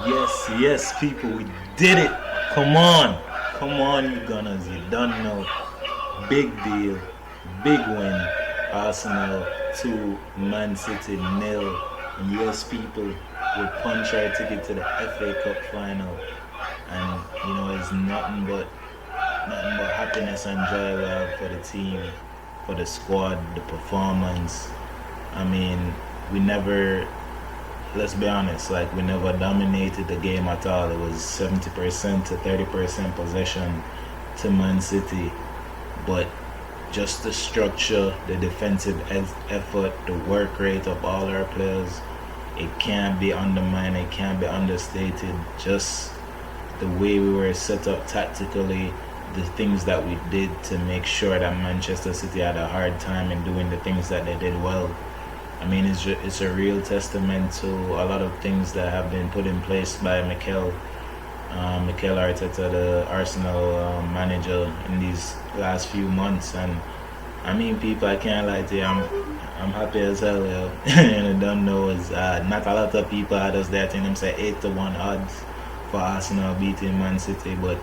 Yes, yes, people, we did it. Come on, you Gunners. You don't know. Big deal, big win. Arsenal 2, Man City nil. And yes, people, we punch our ticket to the FA Cup final. And it's nothing but happiness and joy we have for the team, for the squad, the performance. I mean, we never, let's be honest, like we never dominated the game at all. It was 70% to 30% possession to Man City. But just the structure, the defensive effort, the work rate of all our players, it can't be undermined, it can't be understated. Just the way we were set up tactically, the things that we did to make sure that Manchester City had a hard time in doing the things that they did well. I mean, it's a real testament to a lot of things that have been put in place by Mikel Arteta, the Arsenal manager, in these last few months. And I mean, people, I can't lie to you, I'm happy as hell, yo. And I don't know, is not a lot of people had us there. I think them say 8-1 odds for Arsenal beating Man City, but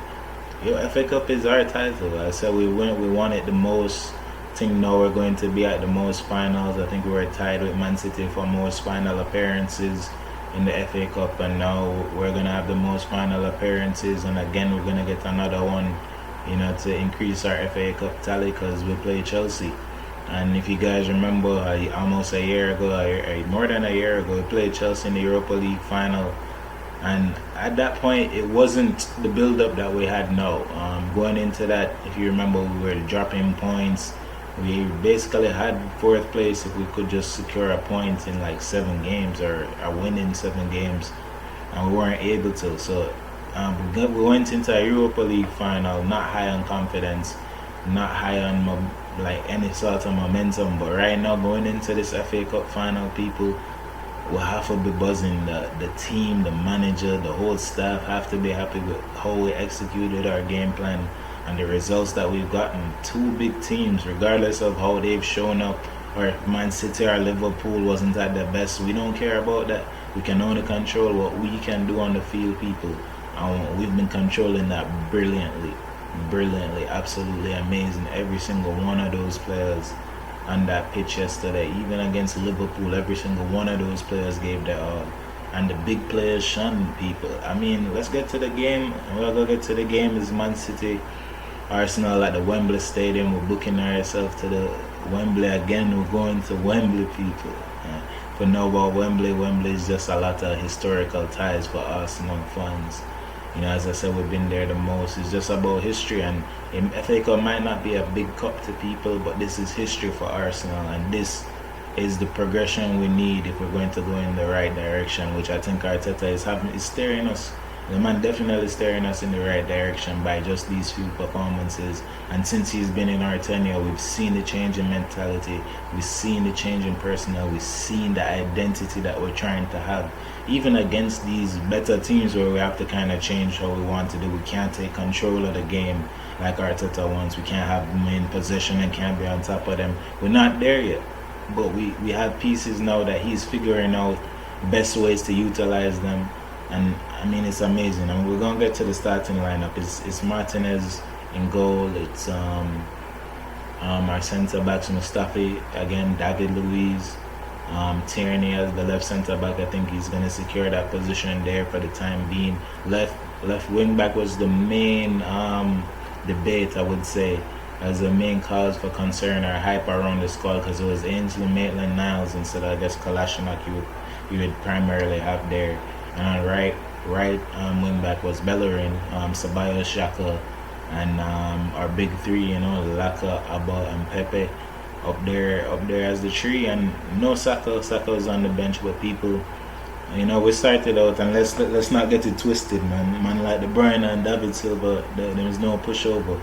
FA Cup is our title. I said we won it the most. I think now we're going to be at the most finals. I think we were tied with Man City for most final appearances in the FA Cup, and now we're gonna have the most final appearances, and again we're gonna get another one, to increase our FA Cup tally because we play Chelsea. And if you guys remember, almost a year ago, more than a year ago, we played Chelsea in the Europa League final. And at that point, it wasn't the build-up that we had now. Going into that, if you remember, we were dropping points. We basically had fourth place if we could just secure a point in like 7 games, or a win in 7 games, and we weren't able to. So we went into a Europa League final not high on confidence, not high on like any sort of momentum. But right now, going into this FA Cup final, people will have to be buzzing. The team, the manager, the whole staff have to be happy with how we executed our game plan and the results that we've gotten. Two big teams, regardless of how they've shown up, or Man City or Liverpool wasn't at their best. We don't care about that. We can only control what we can do on the field, people. And we've been controlling that brilliantly, absolutely amazing. Every single one of those players on that pitch yesterday, even against Liverpool, every single one of those players gave their all. And the big players shone, people. I mean, let's get to the game. We're going to get to the game is Man City Arsenal at the Wembley Stadium. We're booking ourselves to the Wembley again. We're going to Wembley, people. If you know about Wembley, Wembley is just a lot of historical ties for Arsenal fans. As I said, we've been there the most. It's just about history, and FA Cup might not be a big cup to people, but this is history for Arsenal, and this is the progression we need if we're going to go in the right direction, which I think Arteta is steering us. The man definitely steering us in the right direction by just these few performances. And since he's been in our tenure, we've seen the change in mentality, we've seen the change in personnel, we've seen the identity that we're trying to have. Even against these better teams where we have to kind of change how we want to do, we can't take control of the game like Arteta wants. We can't have them in possession and can't be on top of them. We're not there yet. But we have pieces now that he's figuring out best ways to utilize them. And I mean, it's amazing. And we're gonna get to the starting lineup. It's Martinez in goal. It's our centre backs, Mustafi again, David Luiz, Tierney as the left centre back. I think he's gonna secure that position there for the time being. Left wing back was the main debate, I would say, as the main cause for concern or hype around the squad, because it was Ainsley Maitland-Niles instead of, I guess, Kolasinac you would primarily have there. And on right wing back was Bellerin, Ceballos, Xhaka, and our big three, Laka, Abba, and Pepe up there as the tree. And no Saka is on the bench, but people, we started out, and let's not get it twisted, man like De Bruyne and David Silva, there was no pushover.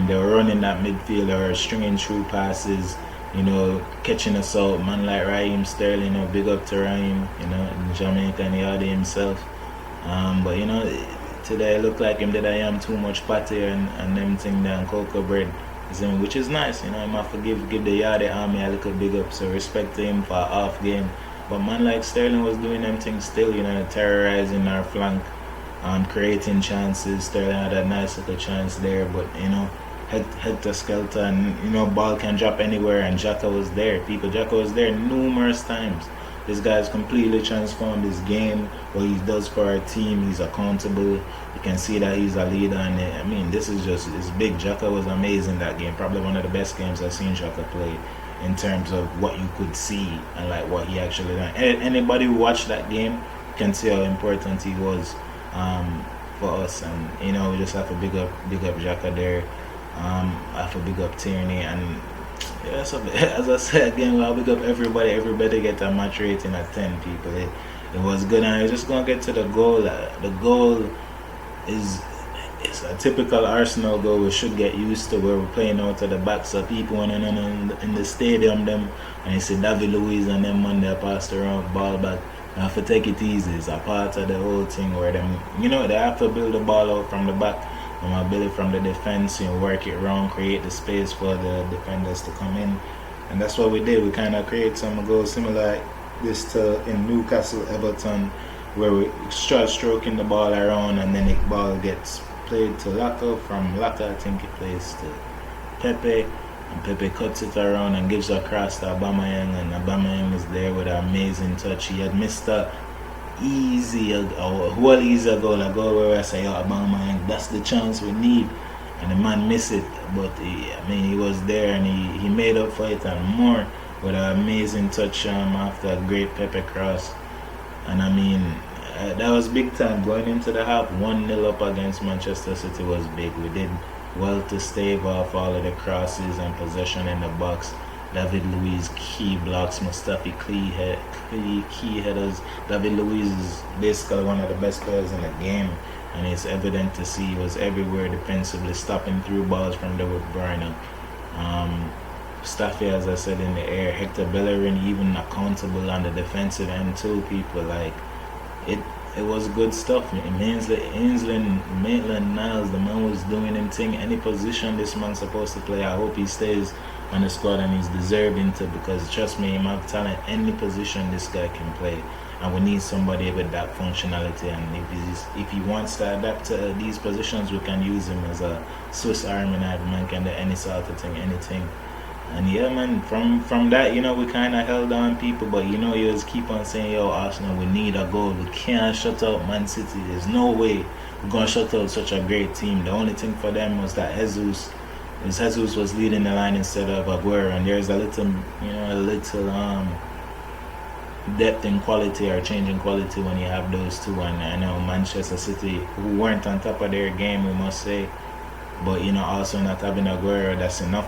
They were running that midfield, they were stringing through passes, catching us out. Man like Raheem Sterling, big up to Raheem, Jamaican Yardie himself. But today it looked like him that I am too much patty and them thing down cocoa bread, which is nice. I might give the Yardie army a little big up, so respect to him for a half game. But man like Sterling was doing them things still, terrorizing our flank, creating chances. Sterling had a nice little chance there, but head to skelter, and ball can drop anywhere. And Xhaka was there. Xhaka was there numerous times. This guy's completely transformed his game. What he does for our team, he's accountable. You can see that he's a leader, and I mean, this is just it's big. Xhaka was amazing that game. Probably one of the best games I've seen Xhaka play in terms of what you could see and like what he actually done. Anybody who watched that game can see how important he was for us, and we just have to big up Xhaka there. I have to big up Tierney, and yeah, so as I said again, I'll big up everybody. Everybody get a match rating at 10 people. It was good, and I'm just gonna get to the goal. The goal is a typical Arsenal goal. We should get used to where we're playing out of the back, so people when in the stadium them and you see David Luiz and them man they pass the wrong ball back. You have to take it easy. It's a part of the whole thing where them they have to build the ball out from the back. Build it from the defense, work it around, create the space for the defenders to come in, and that's what we did. We kind of create some goals similar like this to in Newcastle, Everton, where we start stroking the ball around, and then the ball gets played to Laka. From Laka, I think it plays to Pepe, and Pepe cuts it around and gives a cross to Aubameyang, and Aubameyang is there with an amazing touch. He had missed a easier goal, a goal where I say, Aubameyang, that's the chance we need, and the man missed it, but he was there, and he made up for it and more with an amazing touch after a great Pepe cross. And that was big time going into the half. 1-0 up against Manchester City was big. We did well to stave off all of the crosses and possession in the box. David Luiz key blocks, Mustafi key headers. David Luiz is basically one of the best players in the game, and it's evident to see he was everywhere defensively, stopping through balls from the Bruyne. Mustafi, as I said, in the air. Hector Bellerin even accountable on the defensive end too. People like it. It was good stuff. Maitland-Niles, the man was doing him thing. Any position this man's supposed to play, I hope he stays on the squad, and he's deserving to, because trust me, he have talent. Any position this guy can play, and we need somebody with that functionality. And if he wants to adapt to these positions, we can use him as a Swiss Army knife. Man can do any sort of thing, anything. And yeah, man, from that, we kind of held on people, but you just keep on saying, yo, Arsenal, we need a goal. We can't shut out Man City. There's no way we're going to shut out such a great team. The only thing for them was that Jesus was leading the line instead of Aguero, and there's a little depth in quality or change in quality when you have those two. And I know Manchester City, who weren't on top of their game, we must say, but also not having Aguero, that's enough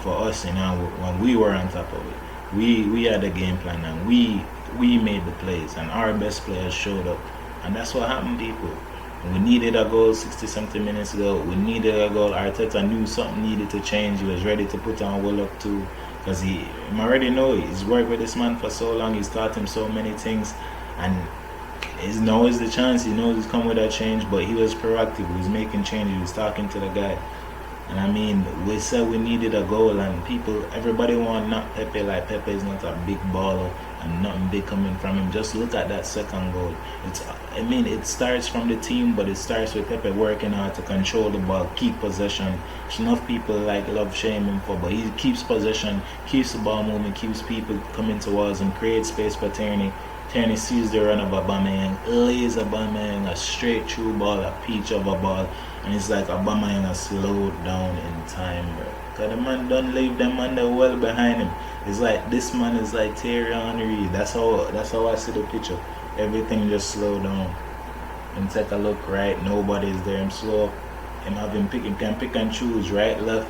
for us. When we were on top of it, we had a game plan, and we made the plays, and our best players showed up, and that's what happened, people. We needed a goal 60-something minutes ago. We needed a goal. Arteta knew something needed to change. He was ready to put on Willock too, because he already know he's worked with this man for so long. He's taught him so many things, and now is the chance. He knows he's come with that change, but he was proactive. He was making changes. He was talking to the guy. And we said we needed a goal, and everybody want not Pepe. Like, Pepe is not a big baller, and nothing big coming from him. Just look at that second goal. It starts from the team, but it starts with Pepe working hard to control the ball, keep possession. There's enough people love shame him for, but he keeps possession, keeps the ball moving, keeps people coming towards him, creates space for Tierney. Tierney sees the run of Aubameyang, lays Aubameyang a straight through ball, a peach of a ball, and it's like Aubameyang has slowed down in time, bro. Because the man don't leave them man there well behind him. It's like this man is like Thierry Henry. That's how I see the picture. Everything just slowed down. And take a look, right? Nobody's there. I'm slow. He can pick and choose, right, left,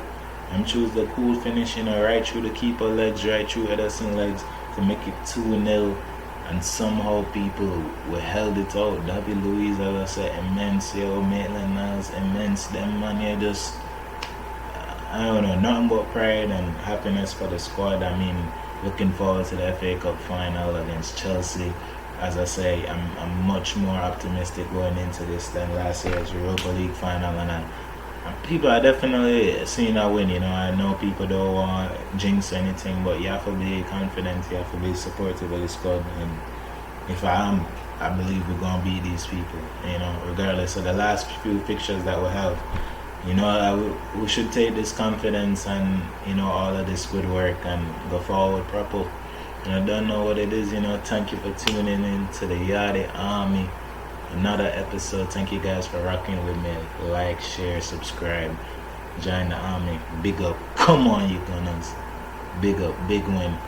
and choose the cool finishing, or right through the keeper legs, right through Ederson legs to make it 2-0. And somehow people held it out. David Luiz, as I said, immense. Maitland-Niles, immense. Them man here just, I don't know, nothing but pride and happiness for the squad. Looking forward to the FA Cup final against Chelsea. As I say, I'm much more optimistic going into this than last year's Europa League final, and People are definitely seeing a win. I know people don't want jinx anything, but you have to be confident. You have to be supportive of the squad. And if I am, I believe we're gonna beat these people. Regardless of the last few fixtures that we have. We should take this confidence and all of this good work and go forward proper. And I don't know what it is. Thank you for tuning in to the Yachty Army. Another episode. Thank you guys for rocking with me. Like, share, subscribe, join the army. Big up. Come on, you gunners. Big up. Big win.